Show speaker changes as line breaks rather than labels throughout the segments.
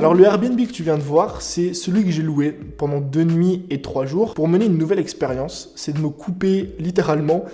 Alors le Airbnb que tu viens de voir, c'est celui que j'ai loué pendant 2 nuits et 3 jours pour mener une nouvelle expérience. C'est de me couper littéralement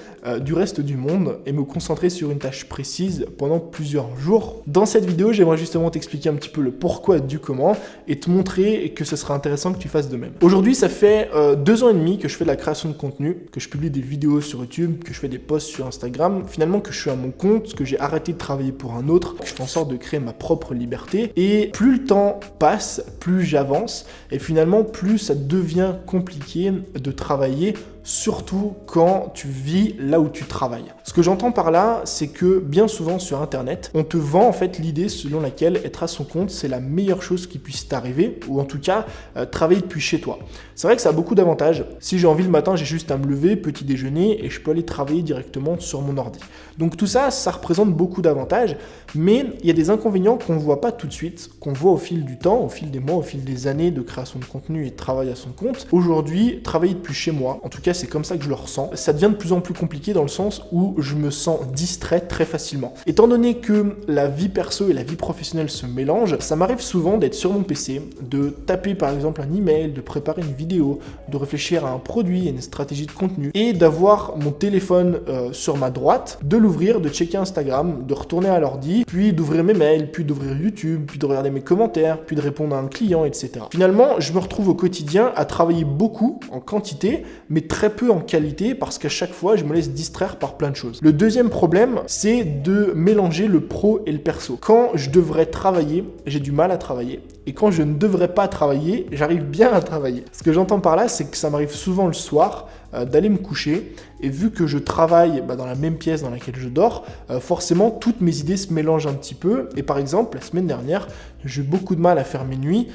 du reste du monde et me concentrer sur une tâche précise pendant plusieurs jours. Dans cette vidéo, j'aimerais justement t'expliquer un petit peu le pourquoi du comment et te montrer que ce sera intéressant que tu fasses de même. Aujourd'hui, ça fait 2 ans et demi que je fais de la création de contenu, que je publie des vidéos sur YouTube, que je fais des posts sur Instagram, finalement que je suis à mon compte, que j'ai arrêté de travailler pour un autre, que je fais en sorte de créer ma propre liberté. Et plus le temps passe, plus j'avance et finalement plus ça devient compliqué de travailler, surtout quand tu vis là où tu travailles. Ce que j'entends par là, c'est que bien souvent sur internet, on te vend en fait l'idée selon laquelle être à son compte, c'est la meilleure chose qui puisse t'arriver, ou en tout cas travailler depuis chez toi. C'est vrai que ça a beaucoup d'avantages. Si j'ai envie le matin, j'ai juste à me lever, petit déjeuner, et je peux aller travailler directement sur mon ordi. Donc tout ça, ça représente beaucoup d'avantages, mais il y a des inconvénients qu'on ne voit pas tout de suite, qu'on voit au fil du temps, au fil des mois, au fil des années de création de contenu et de travail à son compte. Aujourd'hui, travailler depuis chez moi, en tout cas c'est comme ça que je le ressens, ça devient de plus en plus compliqué dans le sens où je me sens distrait très facilement. Étant donné que la vie perso et la vie professionnelle se mélangent, ça m'arrive souvent d'être sur mon PC, de taper par exemple un email, de préparer une vidéo, de réfléchir à un produit, à une stratégie de contenu, et d'avoir mon téléphone sur ma droite, de l'ouvrir, de checker Instagram, de retourner à l'ordi, puis d'ouvrir mes mails, puis d'ouvrir YouTube, puis de regarder mes commentaires, puis de répondre à un client, etc. Finalement, je me retrouve au quotidien à travailler beaucoup en quantité, mais très peu en qualité parce qu'à chaque fois, je me laisse distraire par plein de choses. Le deuxième problème, c'est de mélanger le pro et le perso. Quand je devrais travailler, j'ai du mal à travailler. Et quand je ne devrais pas travailler, j'arrive bien à travailler. Ce que j'entends par là, c'est que ça m'arrive souvent le soir d'aller me coucher. Et vu que je travaille dans la même pièce dans laquelle je dors, forcément, toutes mes idées se mélangent un petit peu. Et par exemple, la semaine dernière, j'ai eu beaucoup de mal à faire mes nuits,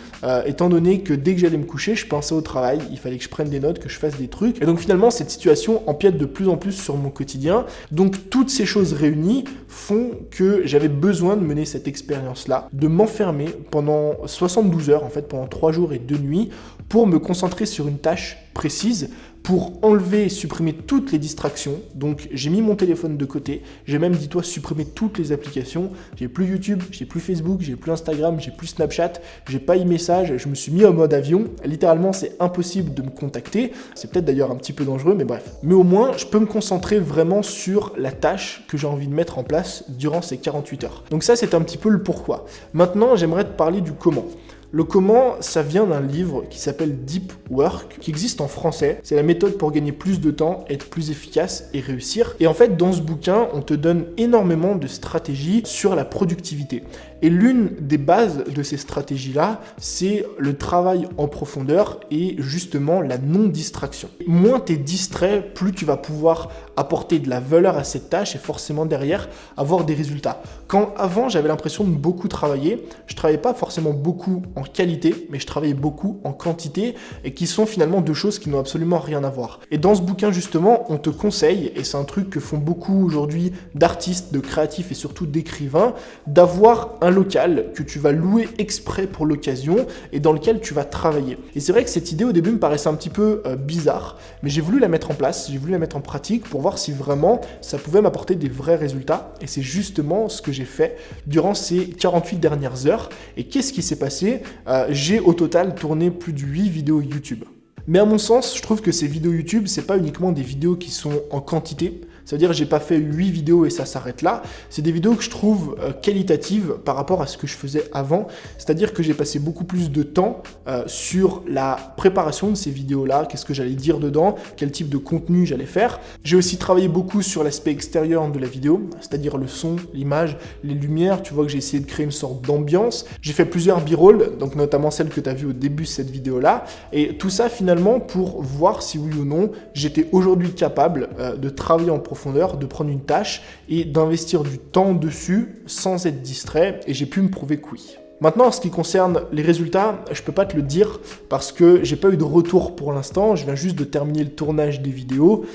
étant donné que dès que j'allais me coucher, je pensais au travail. Il fallait que je prenne des notes, que je fasse des trucs. Et donc finalement, cette situation empiète de plus en plus sur mon quotidien. Donc toutes ces choses réunies font que j'avais besoin de mener cette expérience-là, de m'enfermer pendant 72 heures, en fait, pendant 3 jours et 2 nuits, pour me concentrer sur une tâche précise, pour enlever et supprimer toutes les distractions. Donc j'ai mis mon téléphone de côté, j'ai même dit toi supprimer toutes les applications, j'ai plus YouTube, j'ai plus Facebook, j'ai plus Instagram, j'ai plus Snapchat, j'ai pas e-message, je me suis mis en mode avion, littéralement c'est impossible de me contacter, c'est peut-être d'ailleurs un petit peu dangereux mais bref. Mais au moins je peux me concentrer vraiment sur la tâche que j'ai envie de mettre en place durant ces 48 heures. Donc ça c'est un petit peu le pourquoi. Maintenant j'aimerais te parler du comment. Le comment, ça vient d'un livre qui s'appelle Deep Work, qui existe en français. C'est la méthode pour gagner plus de temps, être plus efficace et réussir. Et en fait, dans ce bouquin, on te donne énormément de stratégies sur la productivité. Et l'une des bases de ces stratégies-là, c'est le travail en profondeur et justement la non-distraction. Moins tu es distrait, plus tu vas pouvoir apporter de la valeur à cette tâche et forcément derrière avoir des résultats. Quand avant j'avais l'impression de beaucoup travailler, je travaillais pas forcément beaucoup en qualité, mais je travaillais beaucoup en quantité et qui sont finalement deux choses qui n'ont absolument rien à voir. Et dans ce bouquin justement, on te conseille, et c'est un truc que font beaucoup aujourd'hui d'artistes, de créatifs et surtout d'écrivains, d'avoir un local que tu vas louer exprès pour l'occasion et dans lequel tu vas travailler. Et c'est vrai que cette idée au début me paraissait un petit peu bizarre, mais j'ai voulu la mettre en place, j'ai voulu la mettre en pratique pour voir si vraiment ça pouvait m'apporter des vrais résultats. Et c'est justement ce que j'ai fait durant ces 48 dernières heures. Et qu'est-ce qui s'est passé ? J'ai au total tourné plus de 8 vidéos YouTube. Mais à mon sens, je trouve que ces vidéos YouTube, c'est pas uniquement des vidéos qui sont en quantité. C'est-à-dire j'ai pas fait 8 vidéos et ça s'arrête là. C'est des vidéos que je trouve qualitatives par rapport à ce que je faisais avant. C'est-à-dire que j'ai passé beaucoup plus de temps sur la préparation de ces vidéos-là. Qu'est-ce que j'allais dire dedans, quel type de contenu j'allais faire. J'ai aussi travaillé beaucoup sur l'aspect extérieur de la vidéo, c'est-à-dire le son, l'image, les lumières. Tu vois que j'ai essayé de créer une sorte d'ambiance. J'ai fait plusieurs b-rolls, donc notamment celle que tu as vue au début de cette vidéo-là. Et tout ça finalement pour voir si oui ou non j'étais aujourd'hui capable de travailler en profondeur, de prendre une tâche et d'investir du temps dessus sans être distrait, et j'ai pu me prouver que oui. Maintenant, en ce qui concerne les résultats, je peux pas te le dire parce que j'ai pas eu de retour pour l'instant. Je viens juste de terminer le tournage des vidéos,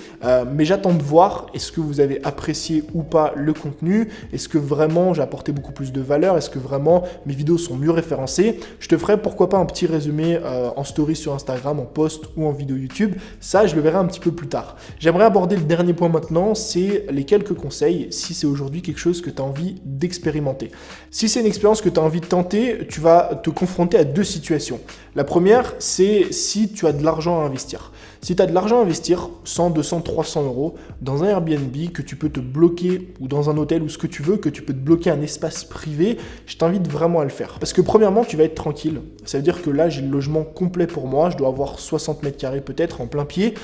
mais j'attends de voir est-ce que vous avez apprécié ou pas le contenu, est-ce que vraiment j'ai apporté beaucoup plus de valeur, est-ce que vraiment mes vidéos sont mieux référencées. Je te ferai pourquoi pas un petit résumé en story sur Instagram, en post ou en vidéo YouTube. Ça, je le verrai un petit peu plus tard. J'aimerais aborder le dernier point maintenant, c'est les quelques conseils si c'est aujourd'hui quelque chose que tu as envie d'expérimenter. Si c'est une expérience que tu as envie de tenter côté, tu vas te confronter à deux situations. La première, c'est si tu as de l'argent à investir. Si tu as de l'argent à investir, 100, 200, 300 euros, dans un Airbnb que tu peux te bloquer, ou dans un hôtel ou ce que tu veux, que tu peux te bloquer un espace privé, je t'invite vraiment à le faire. Parce que premièrement, tu vas être tranquille. Ça veut dire que là, j'ai le logement complet pour moi. Je dois avoir 60 mètres carrés peut-être en plein pied.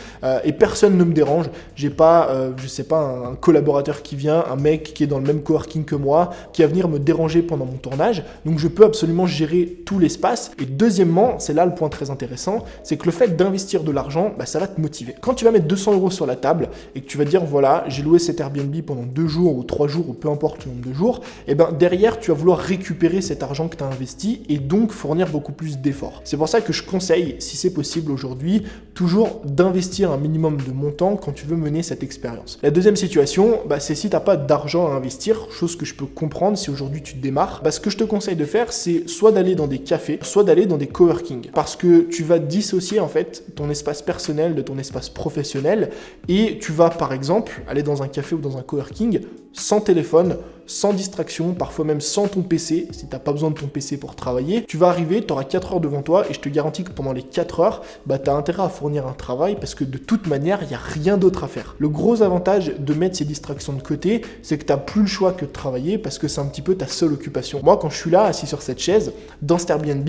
Et personne ne me dérange. J'ai pas, je sais pas, un collaborateur qui vient, un mec qui est dans le même coworking que moi, qui va venir me déranger pendant mon tournage. Donc je peux absolument gérer tout l'espace. Et deuxièmement, c'est là le point très intéressant, c'est que le fait d'investir de l'argent, ça va te motiver. Quand tu vas mettre 200 euros sur la table et que tu vas dire voilà, j'ai loué cet Airbnb pendant 2 jours ou 3 jours ou peu importe le nombre de jours, et derrière tu vas vouloir récupérer cet argent que tu as investi et donc fournir beaucoup plus d'efforts. C'est pour ça que je conseille, si c'est possible aujourd'hui, toujours d'investir un minimum de montant quand tu veux mener cette expérience. La deuxième situation, c'est si tu n'as pas d'argent à investir, chose que je peux comprendre si aujourd'hui tu démarres, ce que je te conseille de faire, c'est soit d'aller dans des cafés, soit d'aller dans des coworking, parce que tu vas dissocier en fait ton espace personnel de ton espace professionnel et tu vas par exemple aller dans un café ou dans un coworking sans téléphone, sans distraction, parfois même sans ton PC, si tu n'as pas besoin de ton PC pour travailler. Tu vas arriver, tu auras 4 heures devant toi et je te garantis que pendant les 4 heures, tu as intérêt à fournir un travail parce que de toute manière, il n'y a rien d'autre à faire. Le gros avantage de mettre ces distractions de côté, c'est que tu n'as plus le choix que de travailler parce que c'est un petit peu ta seule occupation. Moi, quand je suis là, assis sur cette chaise, dans cet Airbnb,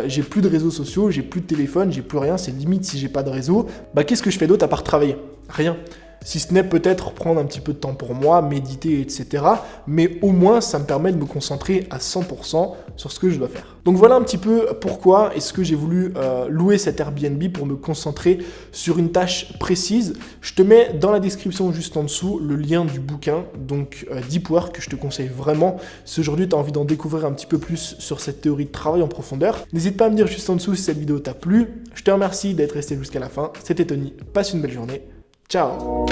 j'ai plus de réseaux sociaux, j'ai plus de téléphone, j'ai plus rien, c'est limite si j'ai pas de réseau. Qu'est-ce que je fais d'autre à part travailler? Rien. Si ce n'est peut-être prendre un petit peu de temps pour moi, méditer, etc. Mais au moins, ça me permet de me concentrer à 100% sur ce que je dois faire. Donc voilà un petit peu pourquoi est-ce que j'ai voulu louer cet Airbnb pour me concentrer sur une tâche précise. Je te mets dans la description juste en dessous le lien du bouquin, donc Deep Work, que je te conseille vraiment. Si aujourd'hui tu as envie d'en découvrir un petit peu plus sur cette théorie de travail en profondeur, n'hésite pas à me dire juste en dessous si cette vidéo t'a plu. Je te remercie d'être resté jusqu'à la fin. C'était Tony. Passe une belle journée. Ciao!